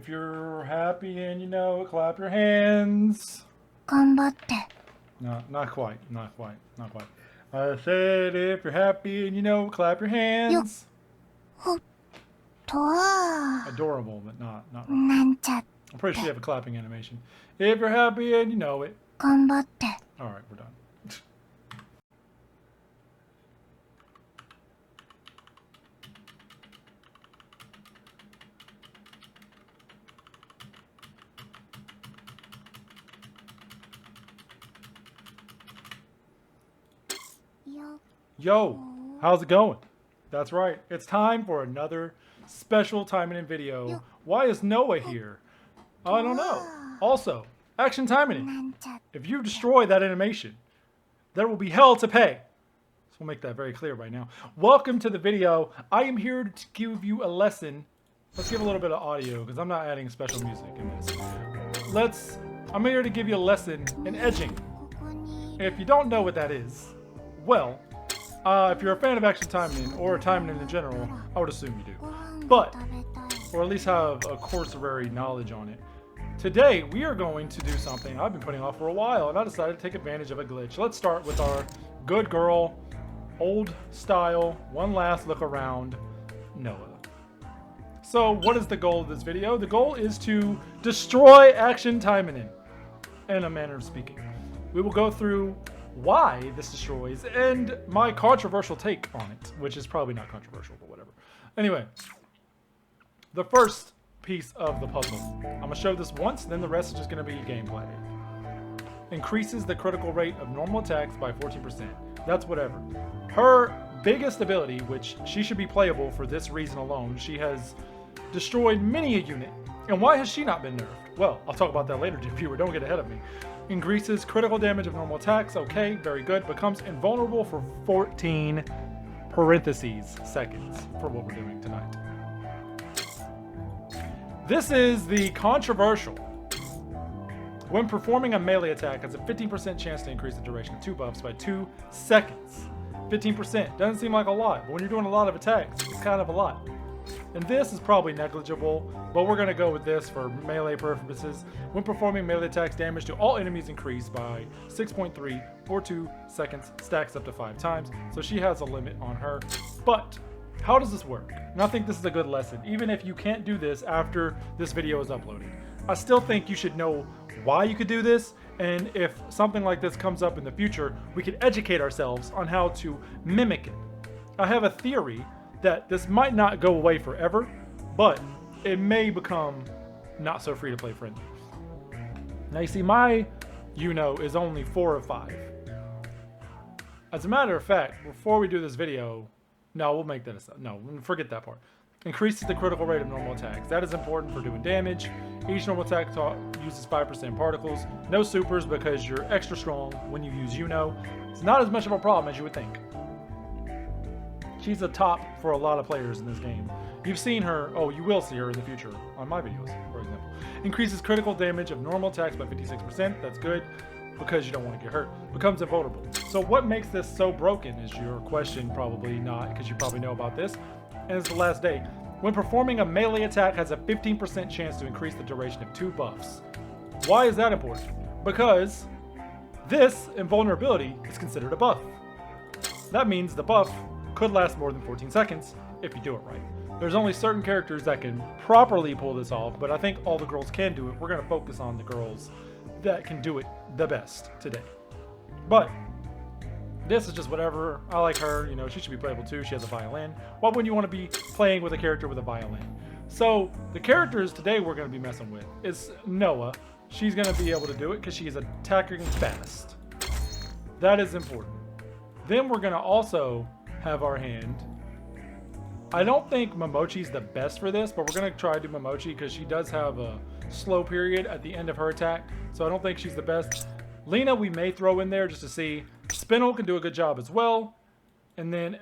If you're happy and you know it, clap your hands. 頑張って。 No, not quite. I said if you're happy and you know it, clap your hands. とは Adorable, but not right. なんちゃって。 I'm pretty sure you have a clapping animation. If you're happy and you know it. 頑張って。 Alright, we're done. Yo, how's it going? That's right, it's time for another special Taimanin video. Why is Noah here? I don't know. Also, Action Taimanin. なんちゃって。 If you destroy that animation, there will be hell to pay. So we'll make that very clear right now. Welcome to the video. I am here to give you a lesson. Let's give a little bit of audio because I'm not adding special music in this. I'm here to give you a lesson in edging. ここに If you don't know what that is, well, if you're a fan of Action Taimanin or Taimanin in general, I would assume you do. ご飯 But が食べたい。 or at least have a cursory knowledge on it. Today, we are going to do something I've been putting off for a while, and I decided to take advantage of a glitch. Let's start with our good girl, old style, one last look around, Noah. So, what is the goal of this video? The goal is to destroy Action Taimanin, in a manner of speaking. We will go through why this destroys and my controversial take on it, which is probably not controversial, but whatever. Anyway. The first piece of the puzzle. I'm going to show this once, then the rest is just going to be gameplay. Increases the critical rate of normal attacks by 14%. That's whatever. Her biggest ability, which she should be playable for this reason alone, she has destroyed many a unit. And why has she not been nerfed? Well, I'll talk about that later, viewer. Don't get ahead of me. Increases critical damage of normal attacks. Okay, very good. Becomes invulnerable for 14 parentheses seconds for what we're doing tonight. This is the controversial. When performing a melee attack, has a 15% chance to increase the duration of 2 buffs by 2 seconds. 15%. Doesn't seem like a lot, but when you're doing a lot of attacks, it's kind of a lot. And this is probably negligible, but we're going to go with this for melee purposes. When performing melee attacks, damage to all enemies increase by 6.3 or 2 seconds, stacks up to 5 times. So she has a limit on her. But how does this work? And I think this is a good lesson, even if you can't do this after this video is uploaded. I still think you should know why you could do this, and if something like this comes up in the future, we can educate ourselves on how to mimic it. I have a theory that this might not go away forever, but it may become not so free to play friendly. Now you see, my Yuno is only 4 of 5. As a matter of fact, before we do this video, no, we'll make that a... No, forget that part. Increases the critical rate of normal attacks. That is important for doing damage. Each normal attack uses 5% particles. No supers because you're extra strong when you use Yuno. It's not as much of a problem as you would think. She's a top for a lot of players in this game. You've seen her... Oh, you will see her in the future on my videos, for example. Increases critical damage of normal attacks by 56%. That's good, because you don't want to get hurt. Becomes invulnerable. So what makes this so broken is your question, probably not, because you probably know about this. And it's the last day. When performing a melee attack, has a 15% chance to increase the duration of 2 buffs. Why is that important? Because this invulnerability is considered a buff. That means the buff could last more than 14 seconds if you do it right. There's only certain characters that can properly pull this off, but I think all the girls can do it. We're going to focus on the girls that can do it the best today. But this is just whatever. I like her. You know, she should be playable too. She has a violin. Why wouldn't you want to be playing with a character with a violin? So the characters today we're going to be messing with is Noah. She's going to be able to do it because she is attacking fast. That is important. Then we're going to also have our hand. I don't think Momochi's the best for this, but we're going to try to do Momochi because she does have a slow period at the end of her attack. So I don't think she's the best. Lena we may throw in there just to see. Spinel can do a good job as well. And then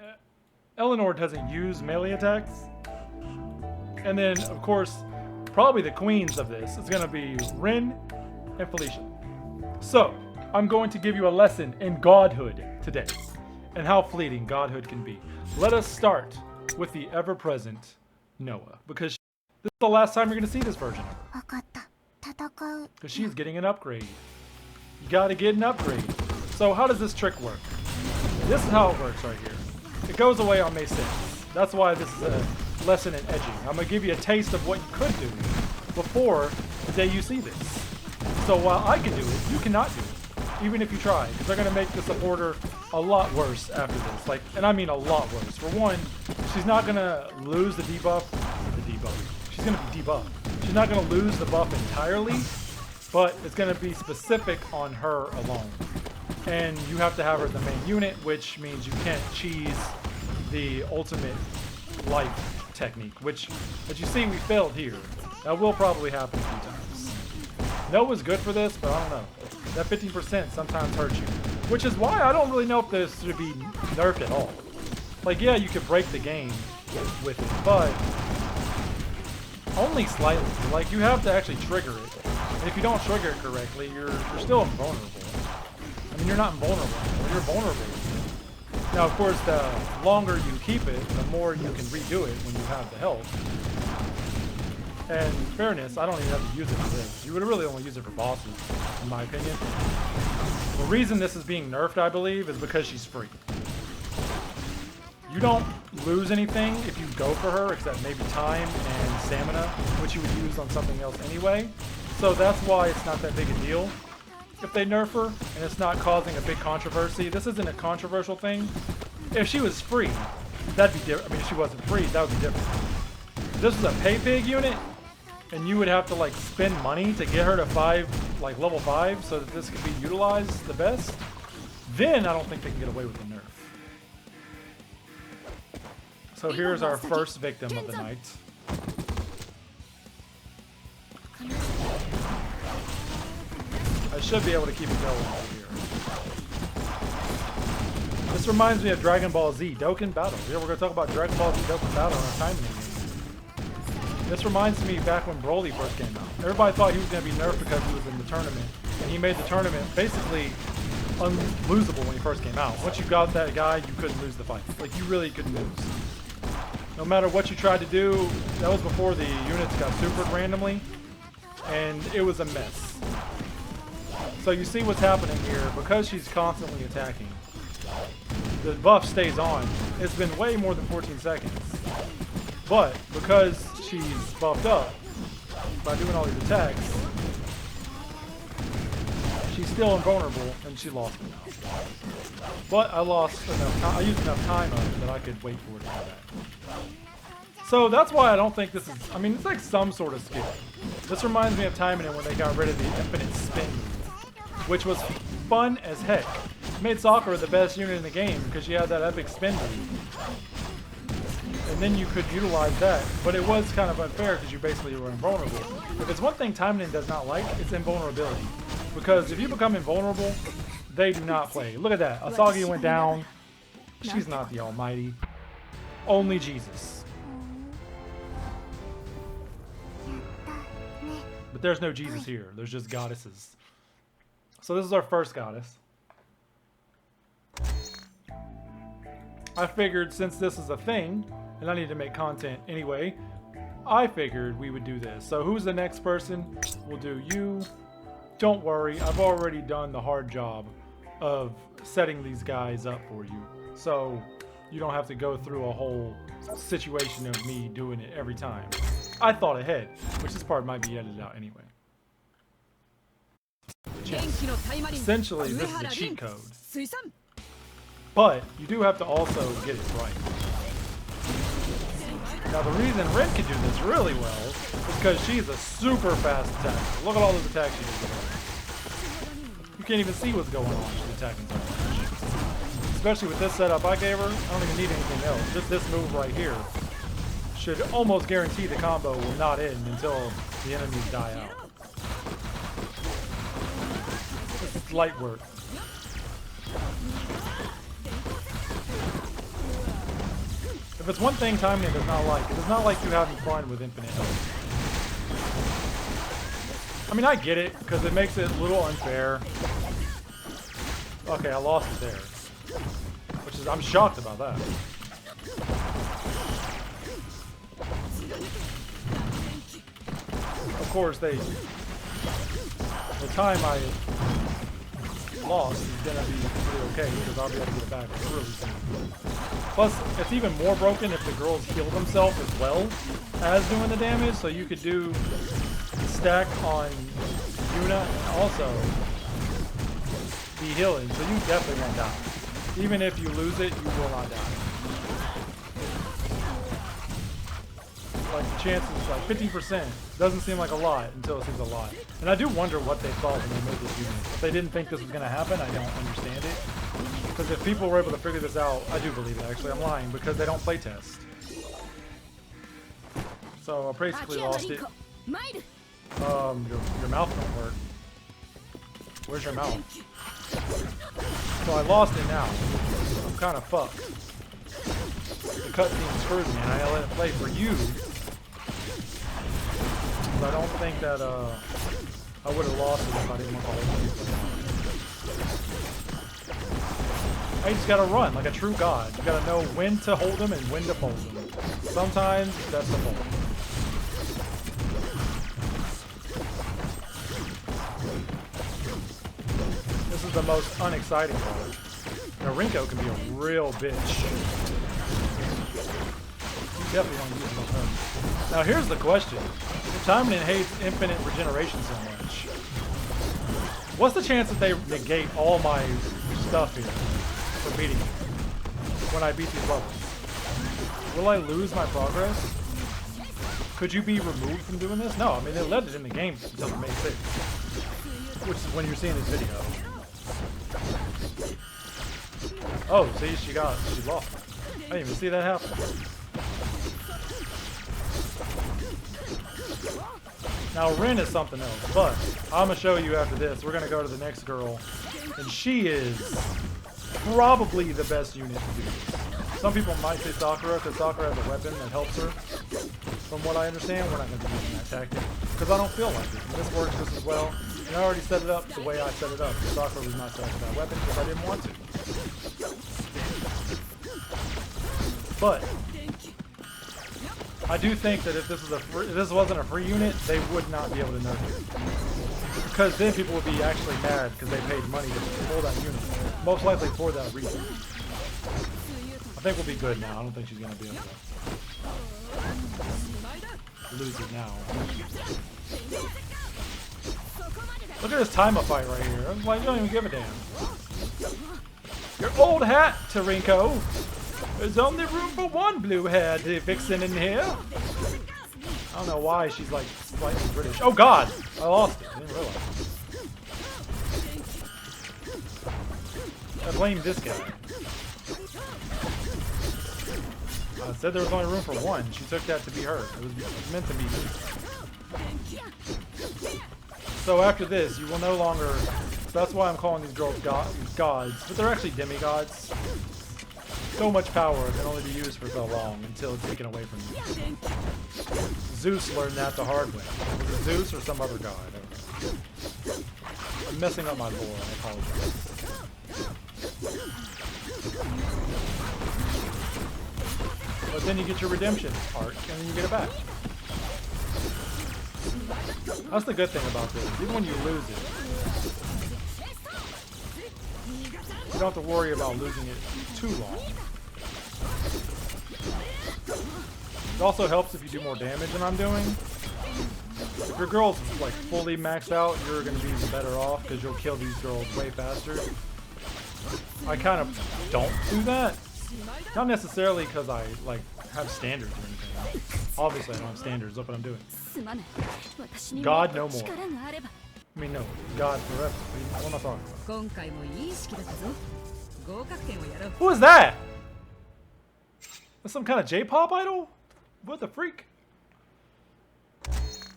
Eleanor doesn't use melee attacks. And then, of course, probably the queens of this is going to be Rin and Felicia. So, I'm going to give you a lesson in godhood today and how fleeting godhood can be. Let us start with the ever-present Noah, because This is the last time you're going to see this version of her. わかった。戦う。 Because she's getting an upgrade. You gotta get an upgrade. So how does this trick work? This is how it works right here. It goes away on May 6th. That's why this is a lesson in edging. I'm gonna give you a taste of what you could do before the day you see this. So while I can do it, you cannot do it. Even if you try. Because they're gonna make the supporter a lot worse after this. Like, and I mean a lot worse. For one, she's not gonna lose the debuff. She's gonna be debuffed. She's not gonna lose the buff entirely, but it's going to be specific on her alone. And you have to have her as the main unit, which means you can't cheese the ultimate life technique, which, as you see, we failed here. That will probably happen a few times. Noah's good for this, but I don't know. That 15% sometimes hurts you, which is why I don't really know if this should be nerfed at all. Like, yeah, you could break the game with it, but only slightly. Like, you have to actually trigger it. And if you don't trigger it correctly, you're still invulnerable. I mean, you're not invulnerable, but you're vulnerable. Now, of course, the longer you keep it, the more you can redo it when you have the health. And in fairness, I don't even have to use it for this. You would really only use it for bosses, in my opinion. The reason this is being nerfed, I believe, is because she's free. You don't lose anything if you go for her, except maybe time and stamina, which you would use on something else anyway. So that's why it's not that big a deal if they nerf her, and it's not causing a big controversy. This isn't a controversial thing. If she was free, that'd be different. I mean, if she wasn't free, that would be different. If this was a pay pig unit, and you would have to like spend money to get her to level 5, so that this could be utilized the best, then I don't think they can get away with the nerf. So here's our first victim of the night. I should be able to keep it going over here. This reminds me of Dragon Ball Z Dokkan Battle. Yeah, we're going to talk about Dragon Ball Z Dokkan Battle on our Taimanin. This reminds me back when Broly first came out. Everybody thought he was going to be nerfed because he was in the tournament. And he made the tournament basically unlosable when he first came out. Once you got that guy, you couldn't lose the fight. Like, you really couldn't lose. No matter what you tried to do, that was before the units got supered randomly. And it was a mess. So you see what's happening here. Because she's constantly attacking, the buff stays on. It's been way more than 14 seconds. But because she's buffed up by doing all these attacks, she's still invulnerable, and she lost it now. But I lost enough time. I used enough time on it that I could wait for it to come back. So that's why I don't think this is. I mean, it's like some sort of skill. This reminds me of Taimanin when they got rid of the infinite spin move, which was fun as heck. It made Sakura the best unit in the game because she had that epic spin move. And then you could utilize that, but it was kind of unfair because you basically were invulnerable. If it's one thing Taimanin does not like, it's invulnerability. Because if you become invulnerable, they do not play. Look at that. Asagi went down. She's not the almighty. Only Jesus. But there's no Jesus here. There's just goddesses. So this is our first goddess. I figured since this is a thing, and I need to make content anyway, I figured we would do this. So who's the next person? We'll do you. Don't worry, I've already done the hard job of setting these guys up for you. So you don't have to go through a whole situation of me doing it every time. I thought ahead, which this part might be edited out anyway. Essentially, this is the cheat code. But you do have to also get it right. Now the reason Ren can do this really well is because she's a super fast attacker. Look at all those attacks she did. You can't even see what's going on. She's attacking so much. Especially with this setup I gave her, I don't even need anything else. Just this move right here should almost guarantee the combo will not end until the enemies die out. This is light work. If it's one thing Taimanin does not like, it does not like you having fun with infinite health. I mean, I get it, because it makes it a little unfair. Okay, I lost it there. Which is, I'm shocked about that. of course, the time I lost is gonna be pretty okay because I'll be able to get it back really soon. Plus, it's even more broken if the girls heal themselves as well as doing the damage, so you could do stack on Yuno and also be healing, so you definitely won't die. Even if you lose it, you will not die. Like the chances, like 50%, doesn't seem like a lot until it seems a lot. And I do wonder what they thought when they made this unit. If they didn't think this was going to happen, I don't understand it. Because if people were able to figure this out, I do believe it actually, I'm lying, because they don't play test. So I basically lost it. Your mouth don't work. Where's your mouth? So I lost it now. I'm kind of fucked. The cutscene screwed me and I let it play for you. But I don't think that I would have lost it if I didn't want to hold it. I just gotta run like a true god. You gotta know when to hold them and when to fold them. Sometimes that's the fold. This is the most unexciting part. Now Rinko can be a real bitch. You definitely want to use it on her. Now here's the question. If Taimanin hates infinite regeneration so much, what's the chance that they negate all my stuff here for beating you when I beat these levels? Will I lose my progress? Could you be removed from doing this? No, I mean they let it in the game until May 6th, which is when you're seeing this video. Oh, see, she lost. I didn't even see that happen. Now Rin is something else, but I'm gonna show you after this. We're gonna go to the next girl, and she is probably the best unit to do this. Some people might say Sakura, because Sakura has a weapon that helps her. From what I understand, we're not gonna be using that tactic, because I don't feel like it. And this works just as well. And I already set it up the way I set it up. Sakura was not set up for that weapon because I didn't want to. But I do think that if this wasn't a free unit, they would not be able to nerf it. Because then people would be actually mad because they paid money to pull that unit. Most likely for that reason. I think we'll be good now. I don't think she's gonna be able to lose it now. Look at this timer fight right here. I'm like, you don't even give a damn. Your old hat, Tarinko. There's only room for one blue-haired vixen in here. I don't know why she's like slightly British. Oh God! I lost it. I didn't realize. I blame this guy. I said there was only room for one. She took that to be her. It was meant to be me. So after this, you will no longer... So that's why I'm calling these girls gods. But they're actually demigods. So much power can only be used for so long until it's taken away from you. Zeus learned that the hard way. Was it Zeus or some other god? I don't know. I'm messing up my lore, I apologize. But then you get your redemption arc, and then you get it back. That's the good thing about this. Even when you lose it, you don't have to worry about losing it too long. It also helps if you do more damage than I'm doing. If your girl's like fully maxed out, you're going to be even better off because you'll kill these girls way faster. I kind of don't do that. Not necessarily because I like have standards or anything. Obviously I don't have standards. Look what I'm doing. God no more. I mean no, God forever. What am I talking about? Who is that? That's some kind of J-pop idol? What the freak?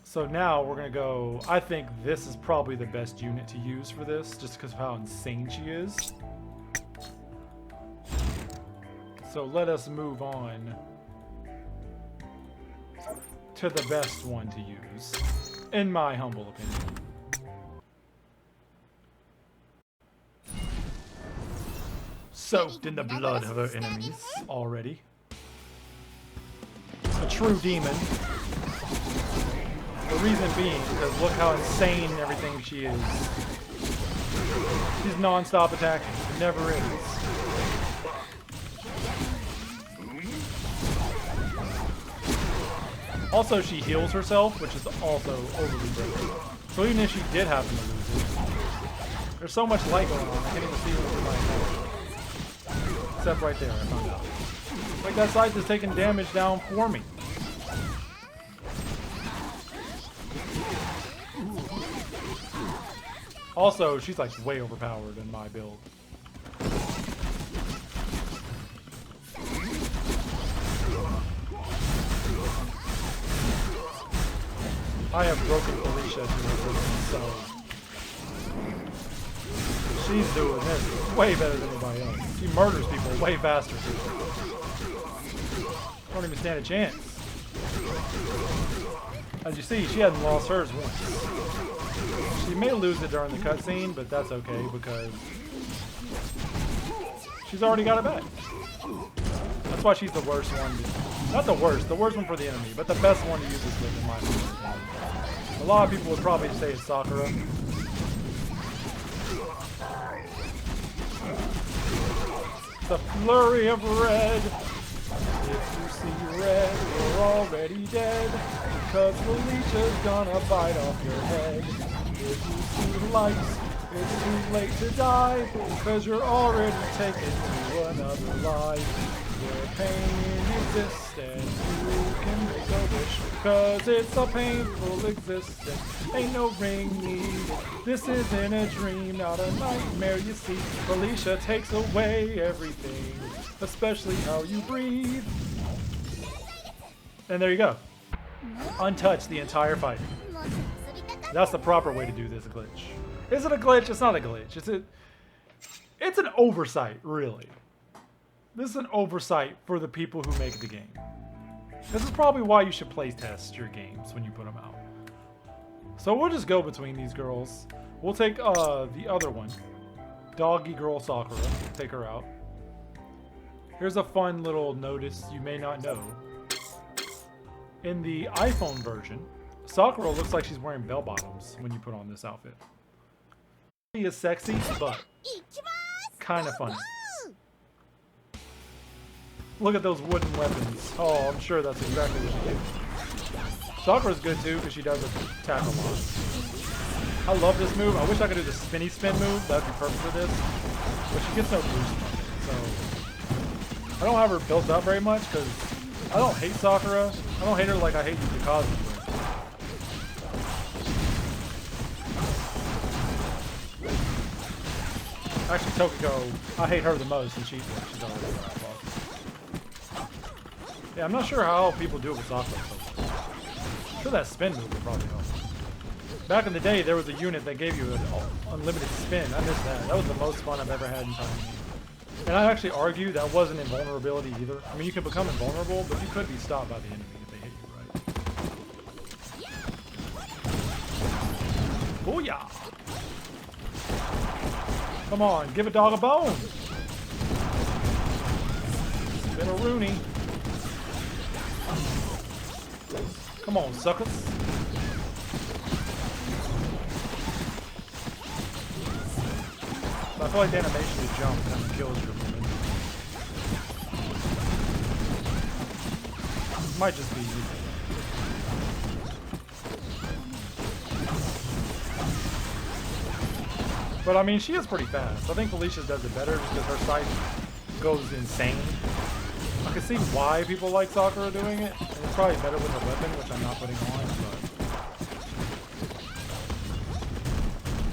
So now we're gonna go. I think this is probably the best unit to use for this, just because of how insane she is. So let us move on to the best one to use, in my humble opinion. Soaked in the blood of her enemies already. A true demon. The reason being, because look how insane everything she is. She's non-stop attacking. It never is. Also, she heals herself, which is also overly broken. So even if she did happen to lose it, there's so much light going on, I can't even see what's in my head. Except right there, I found out. Like that scythe is taking damage down for me. Also, she's like way overpowered in my build. I have broken Felicia to her, so she's doing this way better than anybody else. She murders people way faster. Don't even stand a chance. As you see, she hadn't lost hers once. She may lose it during the cutscene, but that's okay because she's already got it back. That's why she's the worst one. Not the worst one for the enemy, but the best one to use this with in my opinion. A lot of people would probably say it's Sakura. The flurry of red. If you see red, you're already dead. Because Felicia's gonna bite off your head. If you see lights, it's too late to die. Because you're already taken to another life. Where pain exists and you can make a wish. Cause it's a painful existence. Ain't no ring needed. This isn't a dream, not a nightmare, you see. Felicia takes away everything, especially how you breathe. And there you go. Untouched the entire fight. That's the proper way to do this glitch. Is it a glitch? It's not a glitch. It's an oversight, really. This is an oversight for the people who make the game. This is probably why you should play test your games when you put them out. So we'll just go between these girls. We'll take the other one. Doggy Girl Sakura. Take her out. Here's a fun little notice you may not know. In the iPhone version, Sakura looks like she's wearing bell bottoms when you put on this outfit. She is sexy, but kind of funny. Look at those wooden weapons. Oh, I'm sure that's exactly what she did. Sakura's good too, because she does attack a lot. I love this move. I wish I could do the spinny spin move. That'd be perfect for this. But she gets no boost from it, so I don't have her built up very much, because I don't hate Sakura. I don't hate her like I hate Yukazu. Actually, Tokiko, I hate her the most, and she's already got boss. Yeah, I'm not sure how people do it with Sakura. I'm sure that spin move would probably help. Back in the day, there was a unit that gave you an unlimited spin. I missed that. That was the most fun I've ever had in Taimanin. And I actually argue that wasn't invulnerability either. I mean, you can become invulnerable, but you could be stopped by the enemy if they hit you, right? Booyah! Come on, give a dog a bone! Spin a Rooney. Come on, suckers. I feel like the animation to jump kind of kills your movement. Might just be easy. But I mean, she is pretty fast. I think Felicia's does it better because her sight goes insane. I can see why people like Sakura doing it. And it's probably better with her weapon, which I'm not putting on, but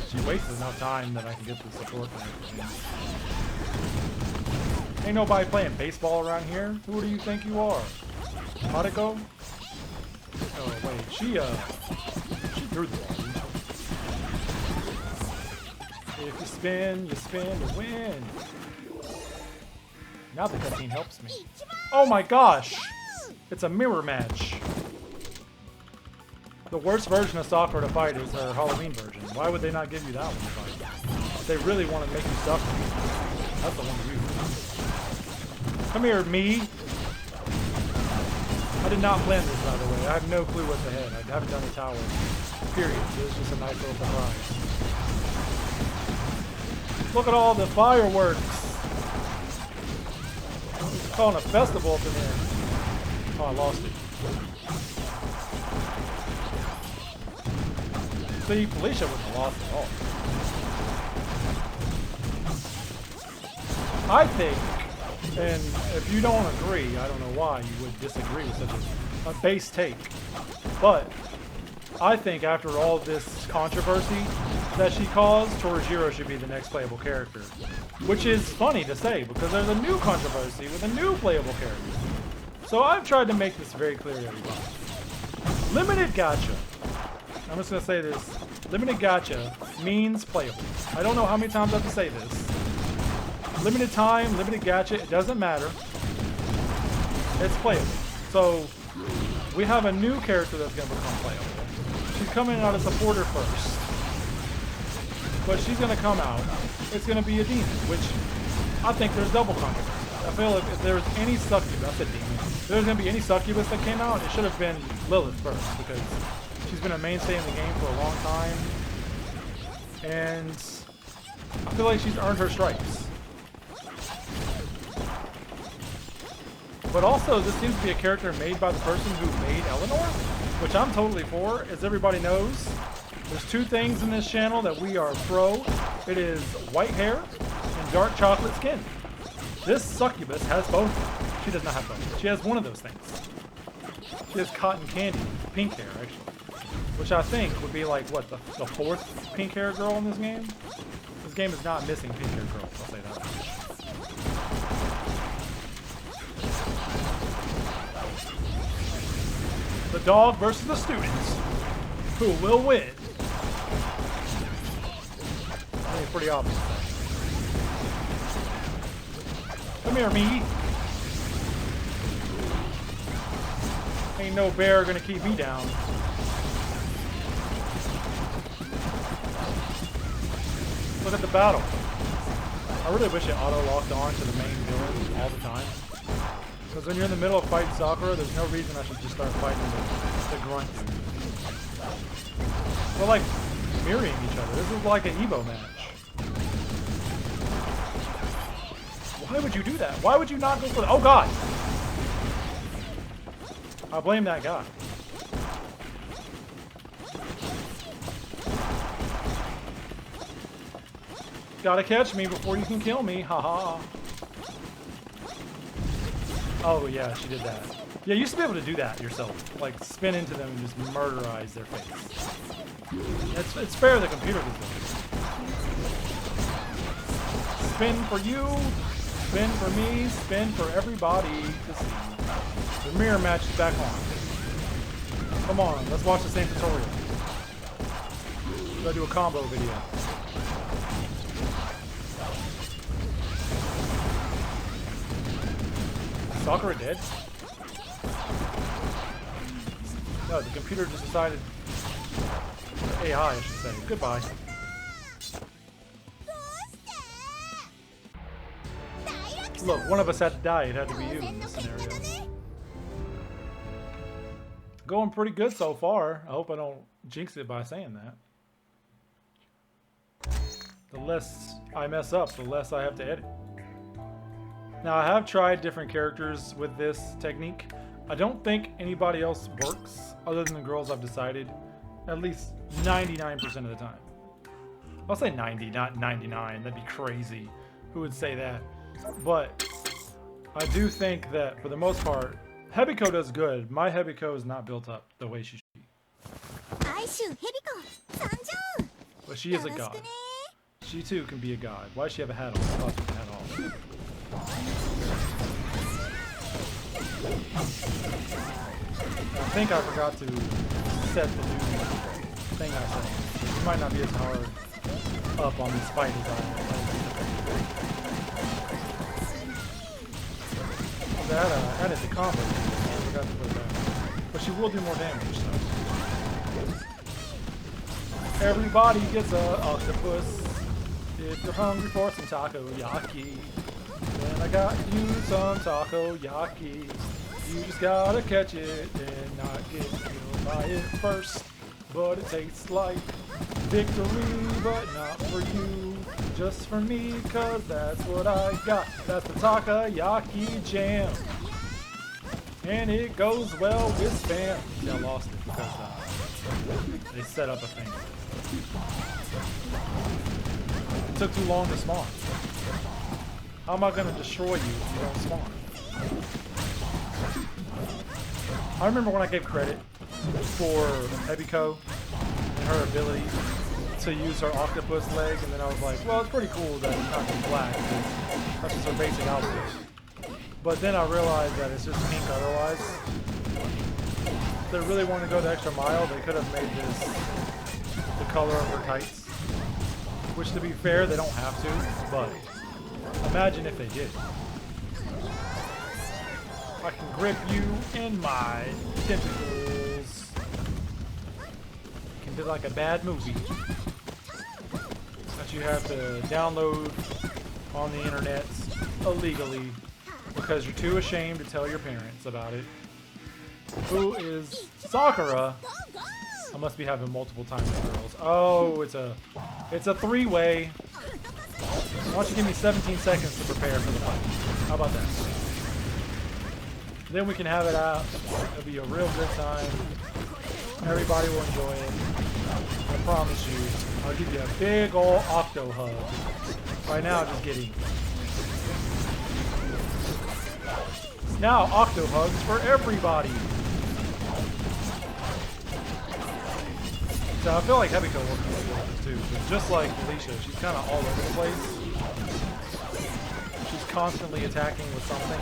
she wastes enough time that I can get the support back. Ain't nobody playing baseball around here. Who do you think you are? Mariko? Oh wait, she threw the ball. If you spin to win. Now the cutscene helps me. Oh my gosh! It's a mirror match. The worst version of Sakura to fight is her Halloween version. Why would they not give you that one to fight? If they really want to make you suffer, that's the one to use. Come here, me. I did not plan this, by the way. I have no clue what's ahead. I haven't done the tower. Period. So it's just a nice little surprise. Look at all the fireworks. It's calling a festival up in here. Oh, I lost it. See, Felicia wouldn't have lost at all. I think, and if you don't agree, I don't know why you would disagree with such a base take, but I think after all this controversy that she caused, Torajiro should be the next playable character. Which is funny to say, because there's a new controversy with a new playable character. So I've tried to make this very clear to everybody. Limited gacha. I'm just going to say this. Limited gacha means playable. I don't know how many times I have to say this. Limited time, limited gacha, it doesn't matter. It's playable. So we have a new character that's going to become playable. She's coming out as a supporter first. But she's going to come out. It's going to be a demon, which I think there's double controversy. I feel if there's any succubus, that's a demon. If there's going to be any succubus that came out, it should have been Lilith first, because she's been a mainstay in the game for a long time. And I feel like she's earned her stripes. But also, this seems to be a character made by the person who made Eleanor, which I'm totally for, as everybody knows. There's two things in this channel that we are pro. It is white hair and dark chocolate skin. This succubus has both. She does not have both. She has one of those things. She has cotton candy, pink hair actually. Which I think would be like, what, the fourth pink hair girl in this game? This game is not missing pink hair girls, I'll say that. The dog versus the students. Who will win? I think it's pretty obvious. Come here, me. Ain't no bear gonna keep me down. Look at the battle. I really wish it auto-locked on to the main villain all the time. Because when you're in the middle of fighting Sakura, there's no reason I should just start fighting the grunt dude. We're like mirroring each other. This is like an Evo match. Why would you do that? Why would you not go for that? Oh god! I blame that guy. Gotta catch me before you can kill me, haha. Oh yeah, she did that. Yeah, you used to be able to do that yourself. Like, spin into them and just murderize their face. It's fair the computer did that. Spin for you, spin for me, spin for everybody to see. The mirror match is back on. Come on, let's watch the same tutorial. Gotta do a combo video. Sakura dead? No, the computer just decided... AI, I should say. Goodbye. Look, one of us had to die. It had to be you in this scenario. Going pretty good so far. I hope I don't jinx it by saying that. The less I mess up, the less I have to edit. Now, I have tried different characters with this technique. I don't think anybody else works other than the girls I've decided at least 99% of the time. I'll say 90, not 99. That'd be crazy. Who would say that? But I do think that for the most part, Hebiko does good. My Hebiko is not built up the way she should be. But she is a god. She too can be a god. Why does she have a hat on? I thought she had a hat off. I think I forgot to set the new thing I said. It might not be as hard up on these fight design. I added the combo. I forgot to put it back. But she will do more damage, so. Everybody gets a octopus. If you're hungry for some takoyaki, then I got you some takoyaki. You just gotta catch it and not get killed by it first. But it tastes like victory, but not for you. Just for me, cause that's what I got. That's the takoyaki jam. And it goes well with spam. Yeah, I lost it because they set up a thing. It took too long to spawn. How am I gonna destroy you if you don't spawn? I remember when I gave credit for Ebiko and her ability to use her octopus leg, and then I was like, well, it's pretty cool that it's not just black. That's just her basic outfit. But then I realized that it's just pink otherwise. If they really wanted to go the extra mile, they could have made this the color of her tights. Which, to be fair, they don't have to, but imagine if they did. I can grip you in my tentacles. It can be like a bad movie that you have to download on the internet illegally because you're too ashamed to tell your parents about it. Who is Sakura? I must be having multiple times with girls. Oh, it's a three-way. Why don't you give me 17 seconds to prepare for the fight? How about that? Then we can have it out. It'll be a real good time. Everybody will enjoy it. I promise you. I'll give you a big ol' octo hug. Right now, just kidding. Now, octo hugs for everybody. So I feel like Hebiko works really good with this too. But just like Alicia, she's kind of all over the place. She's constantly attacking with something.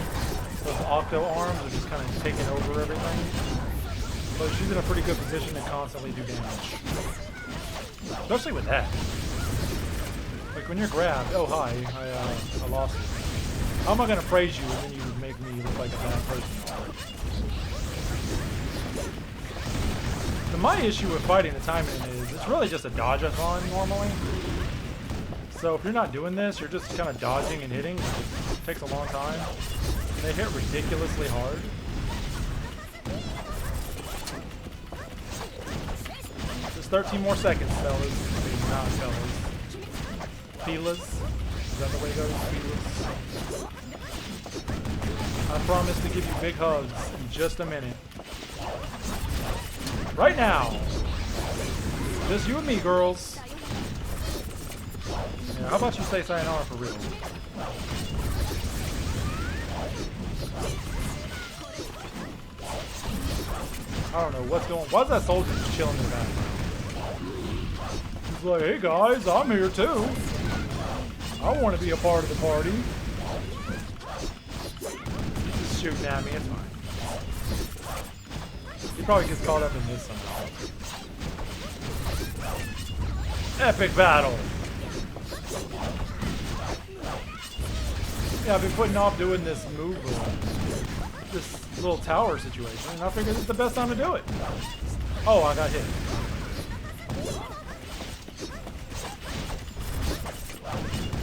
Those octo arms are just kind of taking over everything. But she's in a pretty good position to constantly do damage. Especially with that. Like when you're grabbed, oh hi, I lost it. How am I going to praise you and then you make me look like a bad person? So my issue with fighting the Taimanin is it's really just a dodge-a-thon normally. So if you're not doing this, you're just kind of dodging and hitting. It takes a long time. And they hit ridiculously hard. Just 13 more seconds, fellas. I mean, not fellas. Feelas. Is that the way it goes? Feelas. I promise to give you big hugs in just a minute. Right now. Just you and me, girls. Yeah, how about you say sayonara for real? I don't know what's going on. Why is that soldier just chilling in the background? He's like, hey guys, I'm here too. I want to be a part of the party. He's just shooting at me, it's fine. He probably gets caught up in this somehow. Epic battle! Yeah, I've been putting off doing this move, this little tower situation, and I figured it's the best time to do it. Oh, I got hit.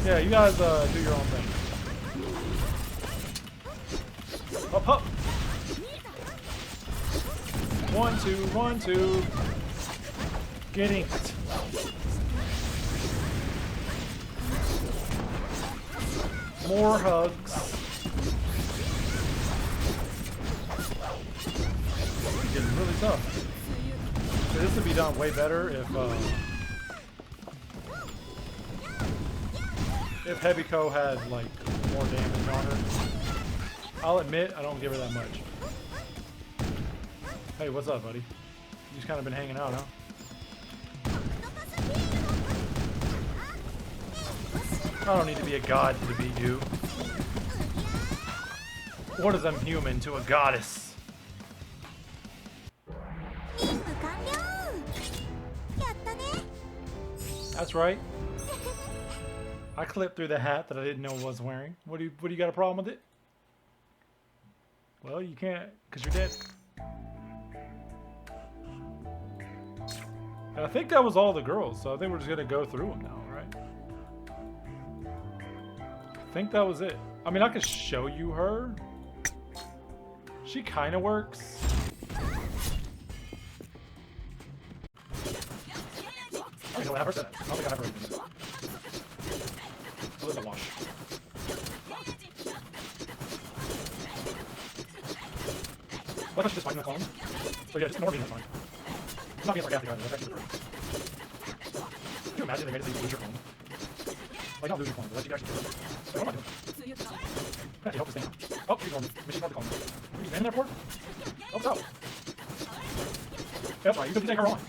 Yeah, you guys do your own thing. Up, up. 1, 2, 1, 2. Getting it. More hugs. It's getting really tough. So this would be done way better if Hebiko had like more damage on her. I'll admit I don't give her that much. Hey, what's up, buddy? You just kind of been hanging out, huh? I don't need to be a god to beat you. What is a human to a goddess? That's right. I clipped through the hat that I didn't know I was wearing. What do you got a problem with it? Well, you can't, because you're dead. And I think that was all the girls, so I think we're just gonna go through them now, right? I think that was it. I mean, I could show you her. She kind of works. I don't know what I said. I don't think I ever heard this. So this is a wash. Why don't you just find the clone? So yeah, just ignore me, that's fine. I'm not being sarcastic either, that's actually great. Could you imagine they made it so you lose your clone? Like, don't lose your clone, but let you actually do it. So what am I doing? Actually, help this thing. Oh, she's going. Mission not the clone. What are you standing there for? Oh, so. Yeah, that's right, you could take her on.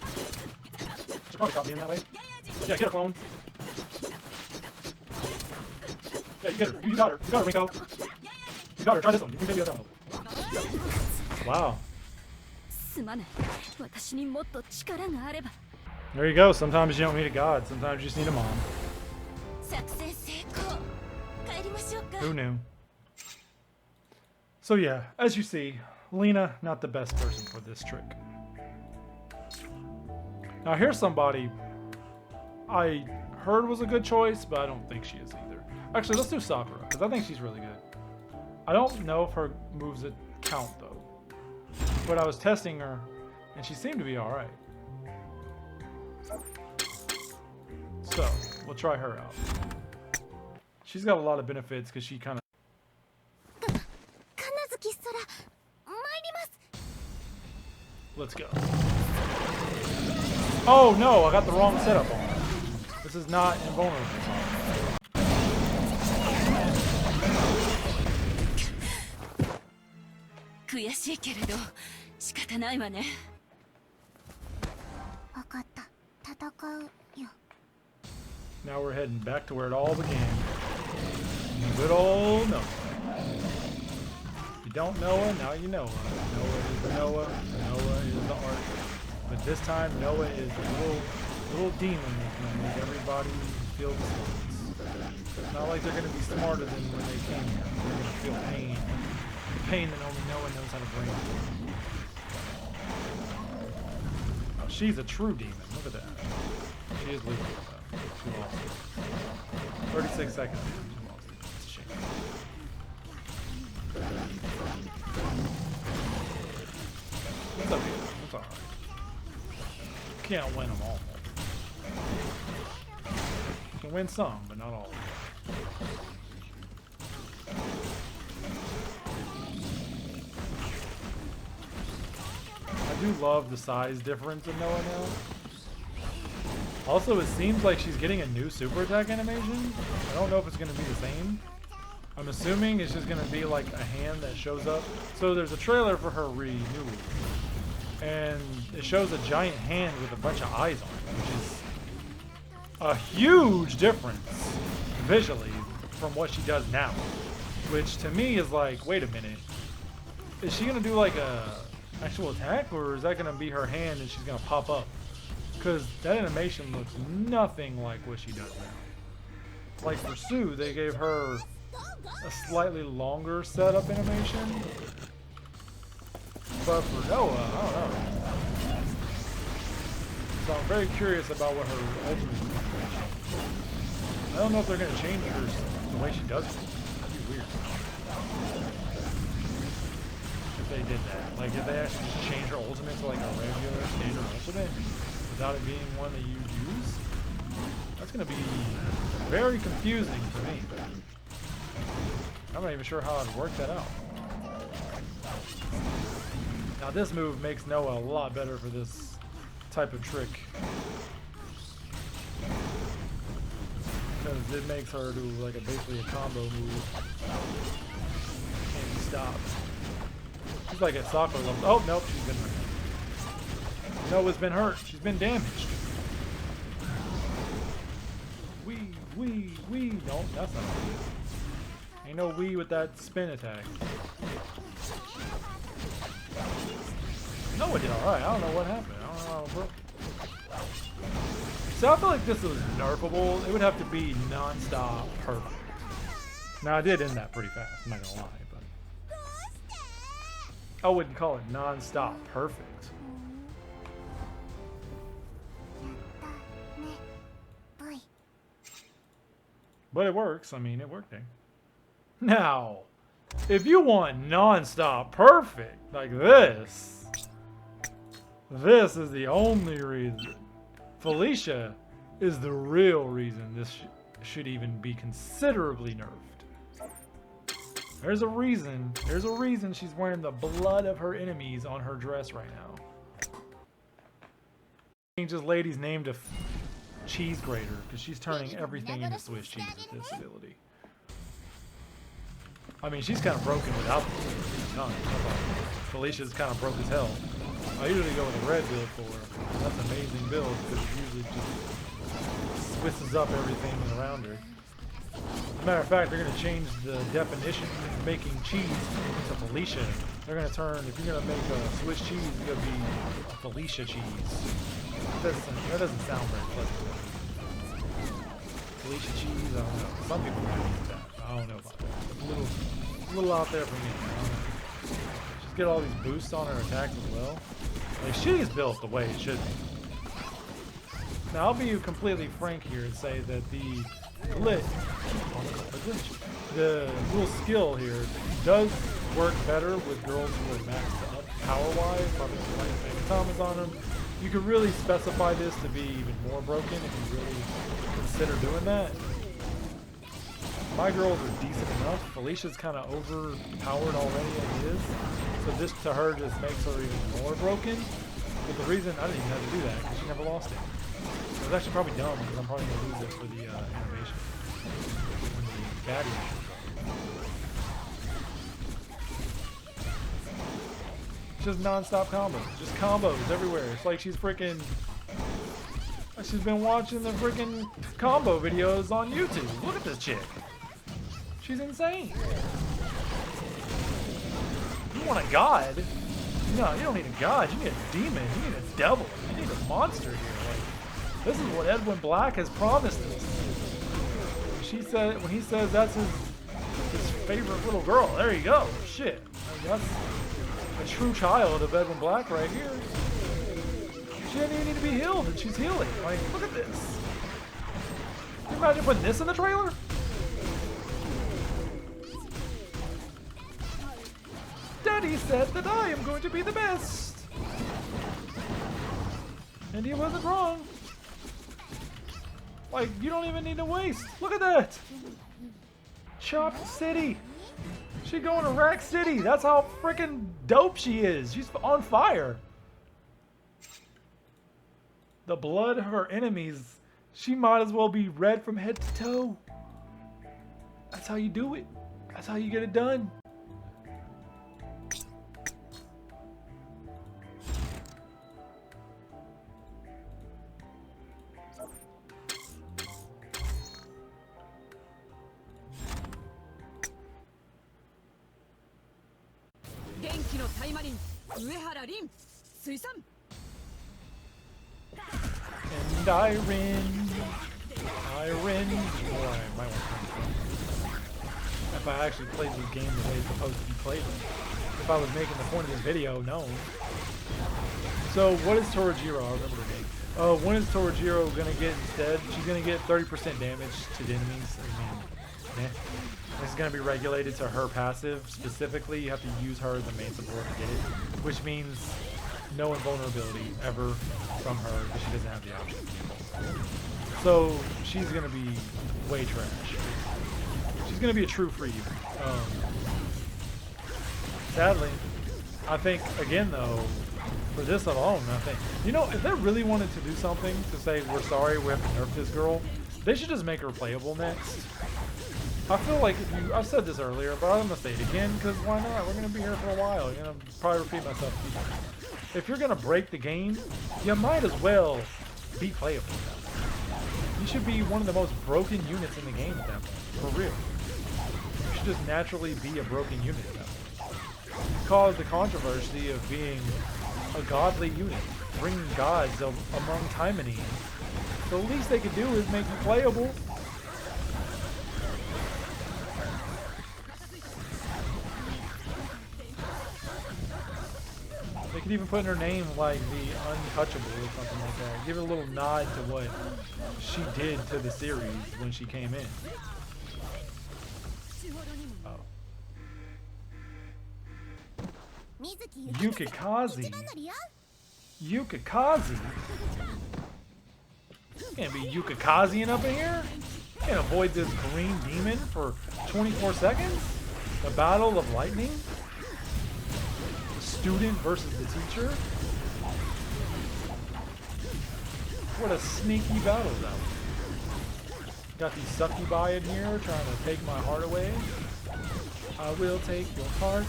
Should probably stop being that way. Yeah, get her, clone. Yeah, you get her. You got her. You got her, Rico. You got her. Try this one. You can maybe the other one. Wow. There you go. Sometimes you don't need a god. Sometimes you just need a mom. Who knew? So yeah, as you see, Lena, not the best person for this trick. Now here's somebody I heard was a good choice, but I don't think she is either. Actually, let's do Sakura, because I think she's really good. I don't know if her moves that count though. But I was testing her, and she seemed to be alright. So, we'll try her out. She's got a lot of benefits, because she kind of... Let's go. Oh no, I got the wrong setup on her. This is not invulnerable. Now we're heading back to where it all began. Good old Noah. If you don't know her, now you know her. Noah is the Noah. Noah is the ark. But this time, Noah is a little demon that's going to make everybody feel the slits. It's not like they're going to be smarter than when they came here. They're going to feel pain. Pain that only Noah knows how to bring. Oh, she's a true demon. Look at that. She is losing though. She lost it. 36 seconds. She lost it. It's a shame. It's okay. It's alright. Can't win them all. You can win some, but not all. I do love the size difference in Noah now. Also, it seems like she's getting a new super attack animation. I don't know if it's going to be the same. I'm assuming it's just going to be like a hand that shows up. So there's a trailer for her renewal. And it shows a giant hand with a bunch of eyes on it, which is a huge difference visually from what she does now. Which to me is like, wait a minute. Is she going to do like a actual attack, or is that going to be her hand and she's going to pop up? Because that animation looks nothing like what she does now. Like for Sue, they gave her a slightly longer setup animation. But for Noah, I don't know. So I'm very curious about what her ultimate is. I don't know if they're going to change her the way she does it. That'd be weird. If they did that. Like if they actually just change her ultimate to like a regular standard ultimate without it being one that you use, that's going to be very confusing to me. I'm not even sure how I'd work that out. Now this move makes Noah a lot better for this type of trick. Because it makes her do like basically a combo move. Can't be stopped. She's like at Sakura level. Oh, nope, she's been hurt. Noah's been hurt. She's been damaged. Wee. No, that's not wee. Ain't no wee with that spin attack. Noah did alright. I don't know what happened. I don't know how it broke. So I feel like this was nerfable. It would have to be non-stop perfect. Now I did end that pretty fast, I'm not gonna lie, but I wouldn't call it non-stop perfect. But it works. I mean, it worked there. Now, If you want non-stop perfect like this, this is the only reason. Felicia is the real reason this should even be considerably nerfed. There's a reason. There's a reason she's wearing the blood of her enemies on her dress right now. Change this lady's name to cheese grater because she's turning everything into Swiss cheese with this ability. I mean, she's kind of broken without the tongue. Felicia's kind of broke as hell. I usually go with a red build for her. That's an amazing build because it usually just swisses up everything around her. As a matter of fact, they're going to change the definition of making cheese to Felicia. They're going to turn, if you're going to make a Swiss cheese, it's going to be Felicia cheese. That doesn't sound very pleasant. Felicia cheese, I don't know. Some people might use that. I don't know about that. It's a little out there for me. I don't know. Just get all these boosts on her attacks as well. Like, she's built the way it should be. Now, I'll be completely frank here and say that the little skill here does work better with girls who are maxed up power-wise, probably like Thomas on them. You could really specify this to be even more broken if you really consider doing that. My girls are decent enough. Felicia's kind of overpowered already as it is. So this to her just makes her even more broken. But the reason I didn't even have to do that because she never lost it. It was actually probably dumb because I'm probably going to lose it for the animation. When the baddie shows up. Just non-stop combos. Just combos everywhere. It's like she's freaking... She's been watching the freaking combo videos on YouTube. Look at this chick. She's insane. You want a god? No, you don't need a god. You need a demon. You need a devil. You need a monster here. Like, this is what Edwin Black has promised us. She said when he says that's his favorite little girl. There you go. Shit. That's a true child of Edwin Black right here. She doesn't even need to be healed, and she's healing. Like, look at this. Can you imagine putting this in the trailer? Daddy said that I am going to be the best. And he wasn't wrong. Like, you don't even need to waste. Look at that. Chop City. She's going to Rack City. That's how freaking dope she is. She's on fire. The blood of her enemies, she might as well be red from head to toe. That's how you do it. That's how you get it done. And I win. Or I might want to. If I actually played this game the way it's supposed to be played. If I was making the point of this video, no. So what is Torajiro? I remember her name. When is Torajiro gonna get instead? She's gonna get 30% damage to the enemies. I mean, this is gonna be regulated to her passive. Specifically, you have to use her as the main support to get it, which means no invulnerability ever from her because she doesn't have the option. So she's gonna be way trash. She's gonna be a true free. Sadly, I think again though, for this alone, I think if they really wanted to do something to say we're sorry we have to nerf this girl, they should just make her playable next. I feel like I've said this earlier, but I'm gonna say it again because why not? We're gonna be here for a while. You're gonna probably repeat myself. If you're gonna break the game, you might as well be playable. You should be one of the most broken units in the game at that point, for real. You should just naturally be a broken unit at that point. Cause the controversy of being a godly unit, bringing gods among Taimanin. The least they could do is make you playable. They could even put in her name like the Untouchable or something like that. Give it a little nod to what she did to the series when she came in. Oh. Yukikaze? Yukikaze? Can't be Yukikazeing up in here? Can't avoid this green demon for 24 seconds? The battle of lightning? The student versus the teacher? What a sneaky battle that was. Got these succubi in here trying to take my heart away. I will take your heart.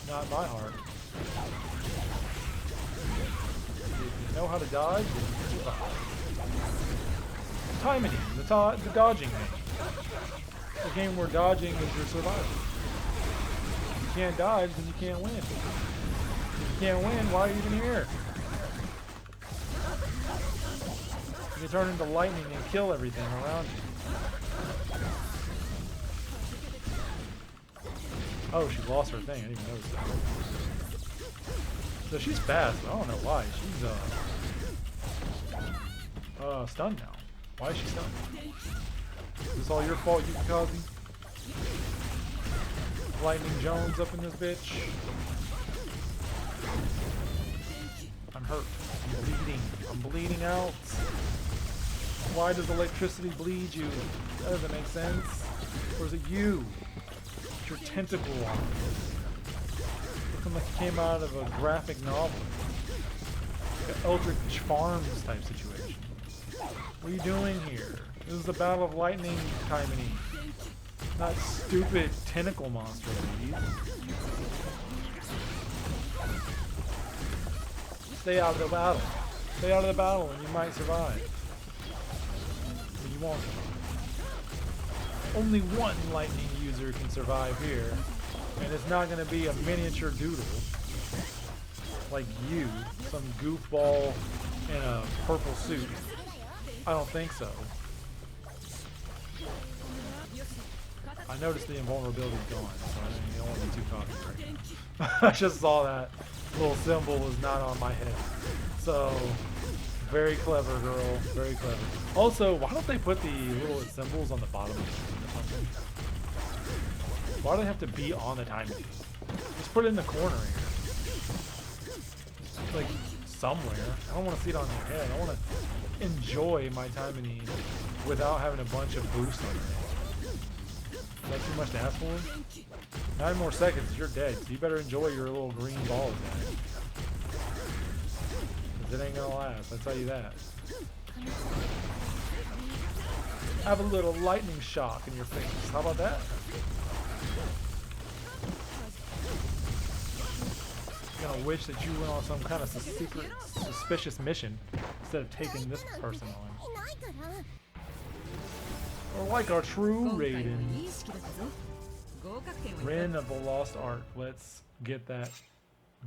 Not my heart. If you know how to dodge, then you survive. Taimanin, the dodging game. The game where dodging is your survival. If you can't dodge, then you can't win. If you can't win, why are you even here? You can turn into lightning and kill everything around you. Oh, she lost her thing. I didn't even notice that. So she's fast, but I don't know why. She's stunned now. Why is she stunned? Is this all your fault, Yukikaze? Lightning Jones up in this bitch. I'm hurt. I'm bleeding. I'm bleeding out. Why does electricity bleed you? That doesn't make sense. Or is it you? It's your tentacle on it. Looking like it came out of a graphic novel. Like an Eldritch Farms type situation. What are you doing here? This is the Battle of Lightning, Taimanin. Not stupid tentacle monster ladies. Stay out of the battle. Stay out of the battle and you might survive. But you won't survive. Only one lightning user can survive here. And it's not going to be a miniature doodle. Like you. Some goofball in a purple suit. I don't think so. I noticed the invulnerability is gone, so I don't want to be too cocky right now. I just saw that little symbol was not on my head. So, very clever, girl. Very clever. Also, why don't they put the little symbols on the bottom of the screen or something? Why do they have to be on the timeline? Just put it in the corner here. Like, somewhere. I don't want to see it on your head. I want to enjoy my Taimanin without having a bunch of boosts on it. Is that too much to ask for? 9 more seconds, you're dead. So you better enjoy your little green balls, guys. Because it ain't gonna last, I'll tell you that. Have a little lightning shock in your face. How about that? You're gonna wish that you went on some kind of secret, suspicious mission instead of taking this person on. Or like our true Raiden. Ren of the Lost Ark. Let's get that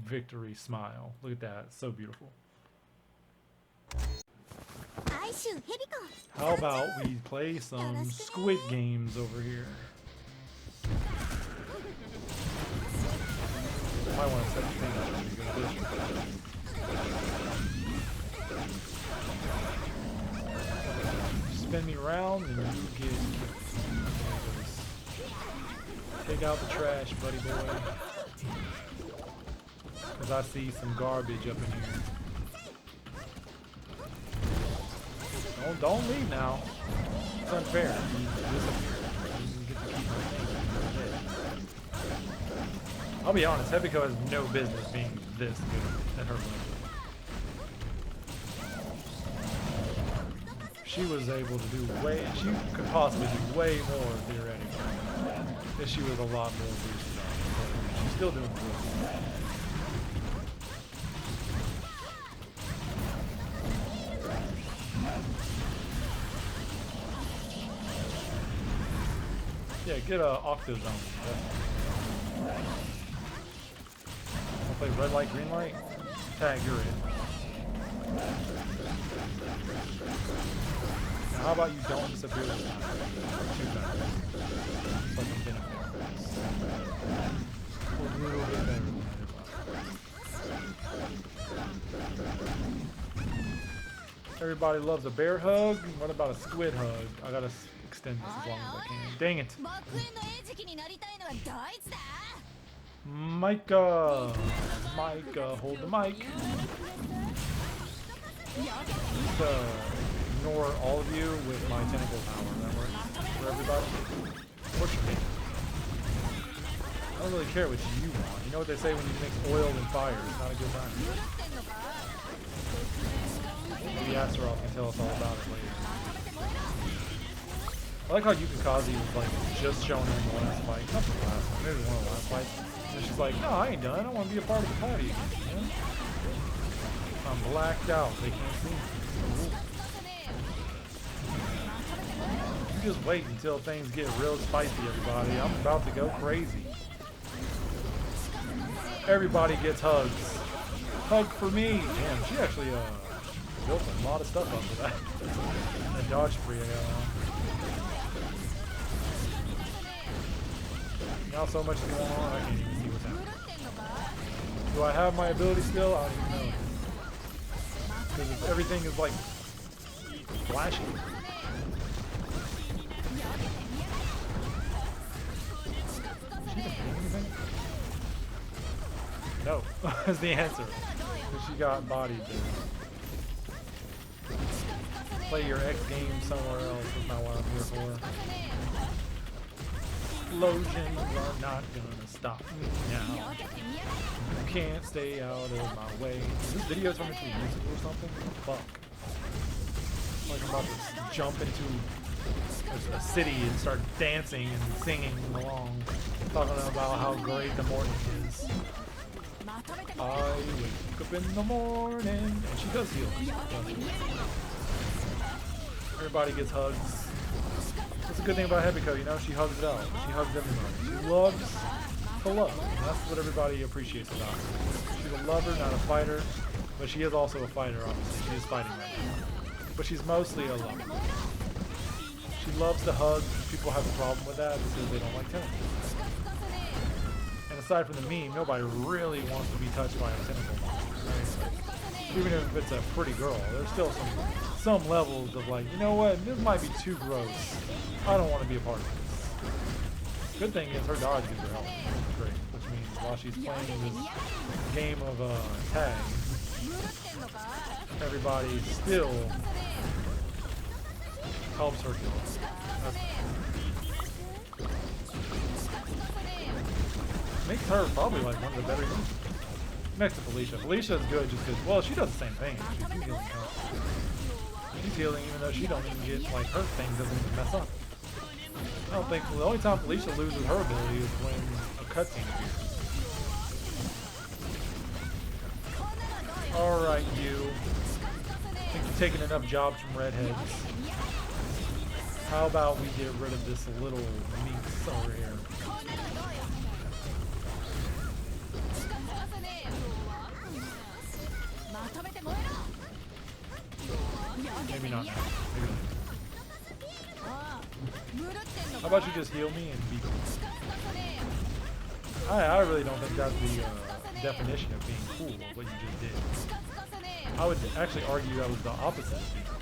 victory smile. Look at that. It's so beautiful. How about we play some Squid Games over here? I might want to set the thing up so you go this way. Spin me around and you get take out the trash, buddy boy. Because I see some garbage up in here. Don't leave now. It's unfair. You disappear. You get to keep my thing. I'll be honest, Hepiko has no business being this good at her level. She was able to do she could possibly do way more theoretically if she was a lot more boosted up. She's still doing good. Yeah, get a Octozone. I'll play red light, green light. Tag, you're in. Now, how about you don't disappear this time? Too fast. So I can get him there. A little bit better than that. Everybody loves a bear hug. What about a squid hug? I gotta extend this as long as I can. Dang it. Micah! Micah, hold the mic. Just ignore all of you with my tentacle power. That works for everybody. What's your name? I don't really care what you want. You know what they say when you mix oil and fire? It's not a good time. Maybe Astaroth can tell us all about it later. I like how Yukikaze was like just showing her in the last fight. Not the last one, maybe one of the last fights. And she's like, no, I ain't done. I want to be a part of the party. You know? I'm blacked out. They can't see me. You just wait until things get real spicy, everybody. I'm about to go crazy. Everybody gets hugs. Hug for me. Damn, she actually built a lot of stuff up for that. That dodge spree I got on. Now so much is going on, I can't even see what's happening. Do I have my ability still? I don't even know. Because everything is like flashing. Did she even do anything? No, is the answer. Because she got bodied there. Play your X game somewhere else is not what I'm here for. Explosions are not gonna stop me now. You can't stay out of my way. Is this video turning into a musical or something? Fuck. Like I'm about to jump into a city and start dancing and singing along, talking about how great the morning is. I wake up in the morning, and she does heal. Everybody gets hugs. That's a good thing about Hebiko, you know, she hugs it out. She hugs everybody. She loves to love. And that's what everybody appreciates about her. She's a lover, not a fighter, but she is also a fighter, obviously. She is fighting right now. But she's mostly a lover. She loves to hug. People have a problem with that because they don't like tentacles. And aside from the meme, nobody really wants to be touched by a tentacle monster, right? Like, even if it's a pretty girl, there's still some levels of like, you know what, this might be too gross. I don't want to be a part of this. Good thing is her dodge gives her health. That's great. Which means while she's playing this game of tag, everybody still helps her heal. Makes her probably like one of the better users. Next to Felicia. Felicia is good just because, well, she does the same thing. She's healing her. She's healing even though she don't even get, like, her thing doesn't even mess up. I don't think, the only time Felicia loses her ability is when a cutscene appears. Alright, you. I think you're taking enough jobs from redheads. How about we get rid of this little minx over here? Maybe not. Maybe not. How about you just heal me and be cool? I really don't think that's the definition of being cool, what you just did. I would actually argue that was the opposite of being cool.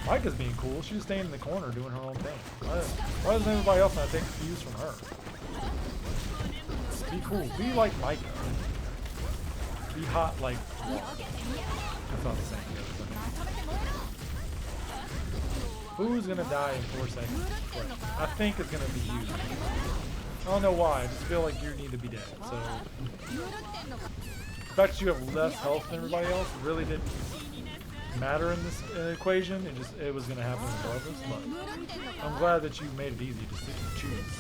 Micah's being cool. She's staying in the corner doing her own thing. Why doesn't everybody else not take cues from her? Be cool. Be like Micah. Be hot like water. That's not the same. Who's gonna die in 4 seconds? I think it's gonna be you. I don't know why. I just feel like you need to be dead. So the fact that you have less health than everybody else really didn't matter in this equation. It was gonna happen regardless. But I'm glad that you made it easy to choose.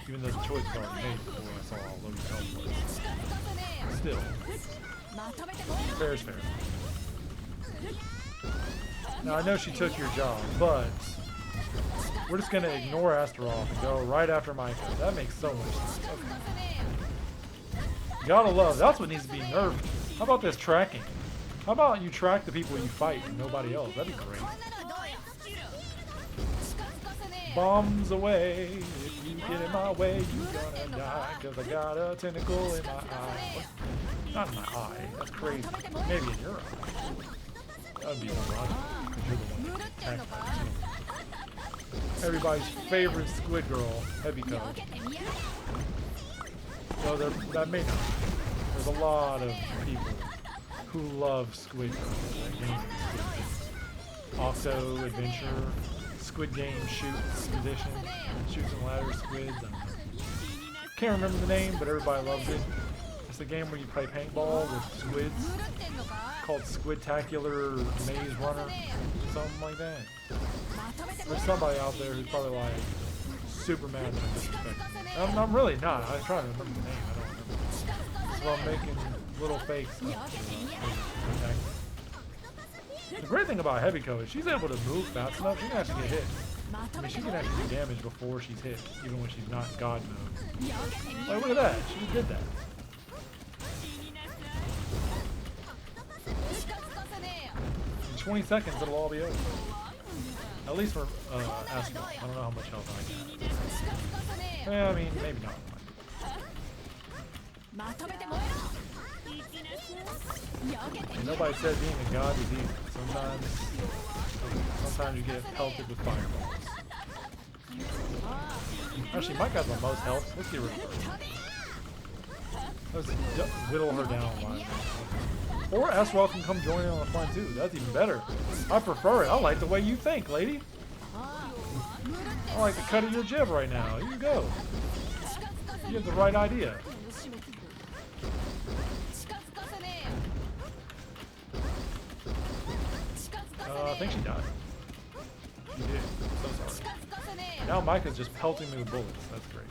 Even though the choice was already made before I saw how low your health was. Still. Fair is fair. Now I know she took your job, but we're just gonna ignore Astaroth and go right after Micah. That makes so much sense. Okay. Gotta love, that's what needs to be nerfed. How about this tracking? How about you track the people you fight and nobody else? That'd be great. Bombs away. If you get in my way, you gonna die. Cause I got a tentacle in my eye. Not in my eye. That's crazy. Maybe in your eye. That would be Torajiro. You're the one that attacked me. Everybody's favorite squid girl, Heavy Code. So that may not. There's a lot of people who love Squid Game. Also, Adventure, Squid Game, Shoots Edition, Shoots and Ladders, Squids. Can't remember the name, but everybody loves it. It's the game where you play paintball with squids, called Squidtacular Maze Runner, something like that. There's somebody out there who's probably like super mad that I disrespected me. I'm really not. I'm trying to remember the name. I don't remember. So I'm making little fakes. The great thing about Heavy Code is she's able to move fast enough. She can actually get hit. I mean, she can actually do damage before she's hit, even when she's not in God mode. Like, look at that. She just did that. In 20 seconds, it'll all be over. At least for Astro. I don't know how much health I got. Yeah, I mean, maybe not. And nobody said being a god is easy. Sometimes you get pelted with fireballs. Actually, Mike has the most health. Let's get rid of her. Let's whittle her down a lot. Or Aswell can come join in on the fun too. That's even better. I prefer it. I like the way you think, lady. I like the cut of your jib right now. Here you go. You have the right idea. I think she died. She did. I'm so sorry. Now Micah's just pelting me with bullets. That's great.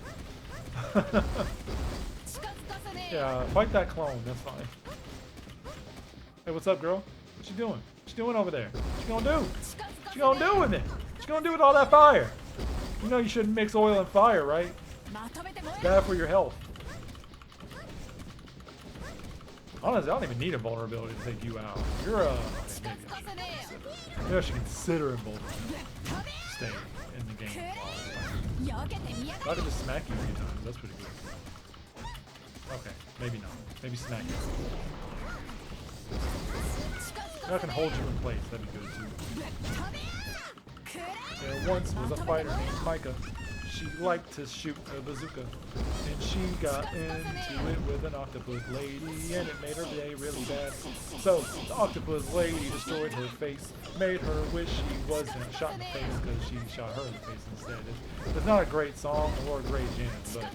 Yeah, fight that clone. That's fine. Hey, what's up, girl? What you doing? What you doing over there? What you gonna do? What you gonna do with it? What you gonna do with all that fire? You know you shouldn't mix oil and fire, right? It's bad for your health. Honestly, I don't even need a vulnerability to take you out. You're a... Maybe I should consider invulnerability to stay in the game. I can just smack you a few times. That's pretty good. Okay, maybe not. Maybe smack you. I can hold you in place. That'd be good too. There once was a fighter named Micah. She liked to shoot a bazooka, and she got into it with an octopus lady, and it made her day really bad. So the octopus lady destroyed her face, made her wish she wasn't shot in the face because she shot her in the face instead. It's not a great song or a great jam, but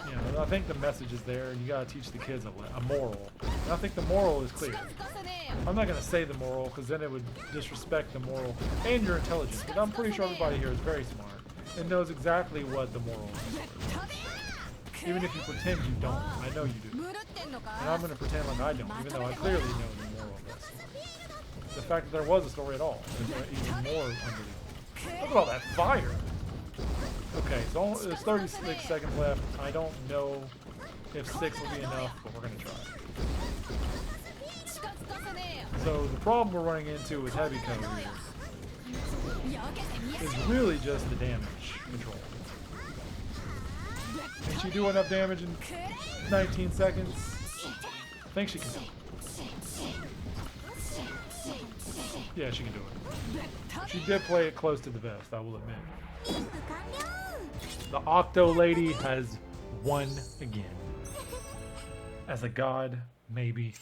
you know, I think the message is there, and you gotta teach the kids a moral. And I think the moral is clear. I'm not gonna say the moral because then it would disrespect the moral and your intelligence, but I'm pretty sure everybody here is very smart and knows exactly what the moral is. Even if you pretend you don't, I know you do. And I'm going to pretend like I don't, even though I clearly know the moral of that story. The fact that there was a story at all is even more unbelievable. Look at all that fire! Okay, so there's 36 seconds left. I don't know if 6 will be enough, but we're going to try. So the problem we're running into with Heavy Code here is really just the damage control. Can she do enough damage in 19 seconds? I think she can do it. Yeah, she can do it. She did play it close to the vest, I will admit. The Octo Lady has won again. As a god, maybe,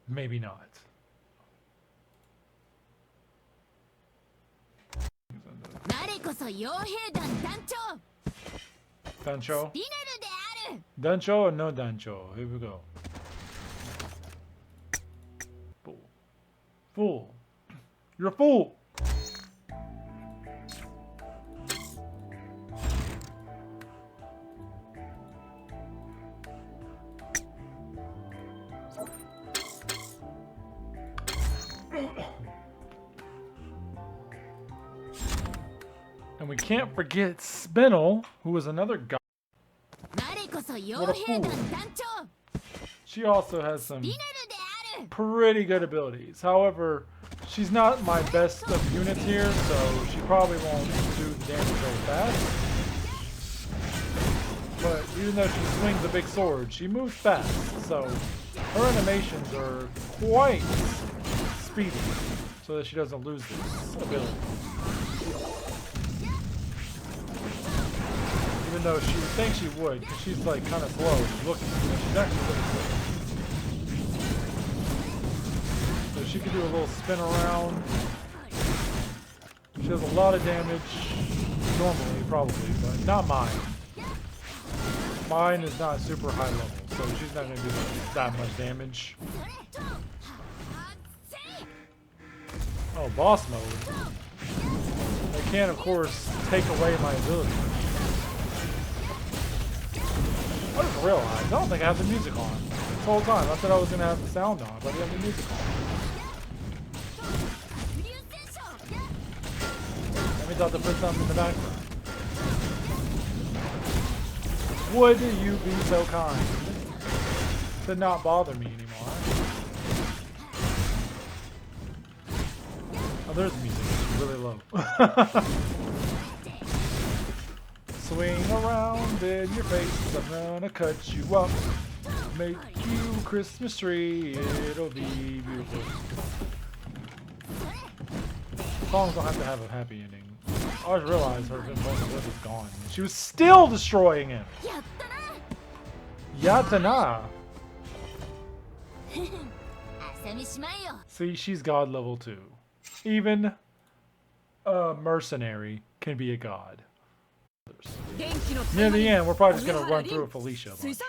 maybe not. Dancho? Dancho or no Dancho? Here we go. Fool. Fool. You're a fool! And we can't forget Spinel, who is another god. What a fool. She also has some pretty good abilities. However, she's not my best of units here, so she probably won't do the damage very fast. But even though she swings a big sword, she moves fast, so her animations are quite speeding so that she doesn't lose this ability. Even though she would think she would, because she's like kind of slow. She's looking, she's actually really quick. So she can do a little spin around. She does a lot of damage normally, probably, but not mine. Mine is not super high level, so she's not going to do that much damage. Oh, boss mode. I can, of course, take away my ability. I just realized, I don't think I have the music on this whole time. I thought I was going to have the sound on, but I have the music on. Let me thought to put something in the background. Would you be so kind to not bother me anymore? Oh, there's the music. It's really low. Swing around in your face. I'm gonna cut you up. Make you a Christmas tree. It'll be beautiful. Songs don't have to have a happy ending. I just realized her invulnerability was gone. She was still destroying him. Yatana. See, she's god level 2. Even a mercenary can be a god. Near the end, we're probably just going to run through a Felicia bunch.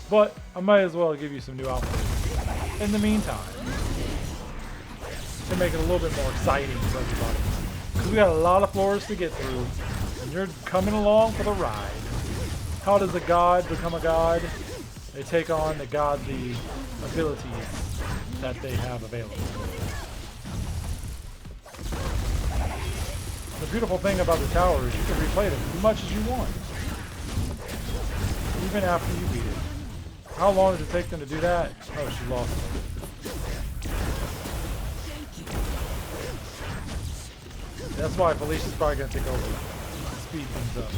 But I might as well give you some new outfits in the meantime to make it a little bit more exciting for everybody. Because we got a lot of floors to get through, and you're coming along for the ride. How does a god become a god? They take on the godly abilities that they have available. The beautiful thing about the tower is you can replay them as much as you want, even after you beat it. How long does it take them to do that? Oh, she lost it. That's why Felicia's probably going to take over. Speed things up.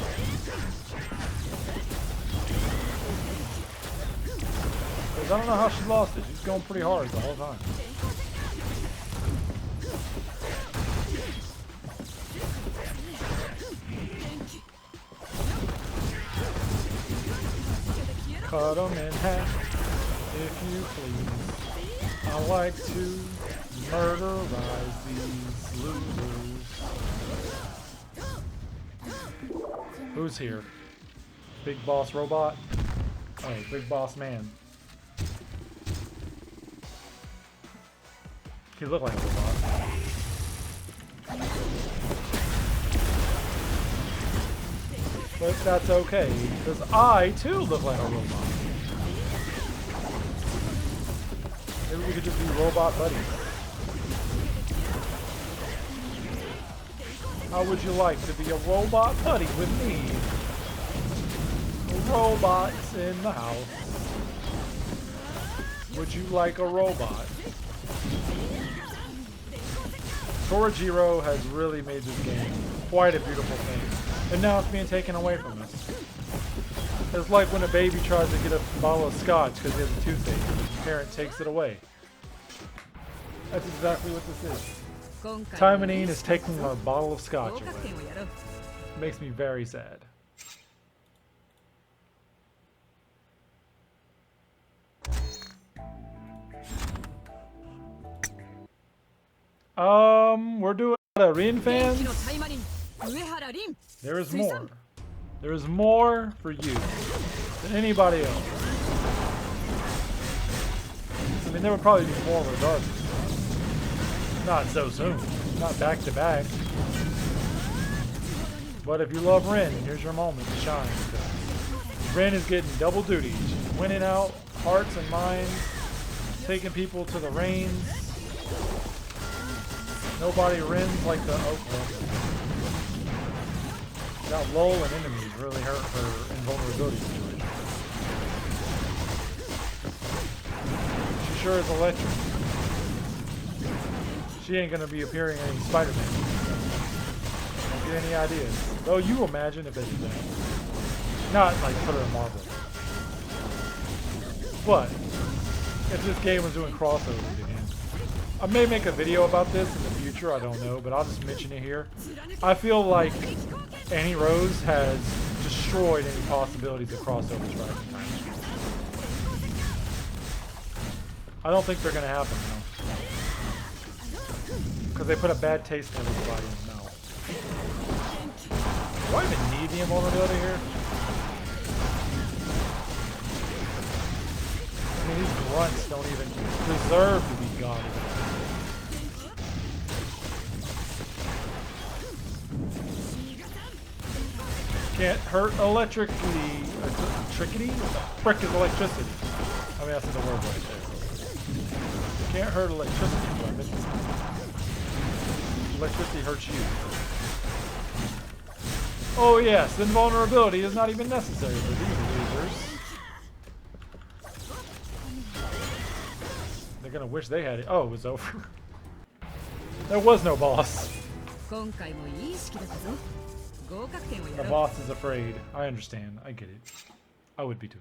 Because I don't know how she lost it. She's going pretty hard the whole time. Cut them in half, if you please. I like to murderize these losers. Who's here? Big boss robot? Oh, big boss man. He looked like a robot. But that's okay, because I too look like a robot. Maybe we could just be robot buddies. How would you like to be a robot buddy with me? Robots in the house. Would you like a robot? Torajiro has really made this game quite a beautiful thing. And now it's being taken away from us. It's like when a baby tries to get a bottle of scotch because he has a toothache and the parent takes it away. That's exactly what this is. Taimanin is taking a bottle of scotch away. It makes me very sad. We're doing a Rin fans. There is more. There is more for you than anybody else. I mean, there would probably be more regardless. Not so soon. Not back to back. But if you love Rin, here's your moment to shine. Rin is getting double duty. She's winning out hearts and minds, taking people to the reigns. Nobody Rins like the that lull and enemies really hurt her invulnerability situation. She sure is electric. She ain't gonna be appearing in any Spider-Man. Don't get any ideas. Though you imagine if they did that. Not like put her in Marvel. But if this game was doing crossovers again, I may make a video about this in the future, I don't know, but I'll just mention it here. I feel like Annie Rose has destroyed any possibilities of crossovers for Action Taimanin. I don't think they're going to happen now. Because they put a bad taste in everybody in the mouth. Do I even need the invulnerability here? I mean, these grunts don't even deserve to be god. Can't hurt electricity. Trickety? Frick is electricity. I mean, that's the word right there. Can't hurt electricity weapons. Electricity hurts you. Oh yes, invulnerability is not even necessary for these losers. They're gonna wish they had it. Oh, it was over. There was no boss. The boss is afraid. I understand. I get it. I would be too.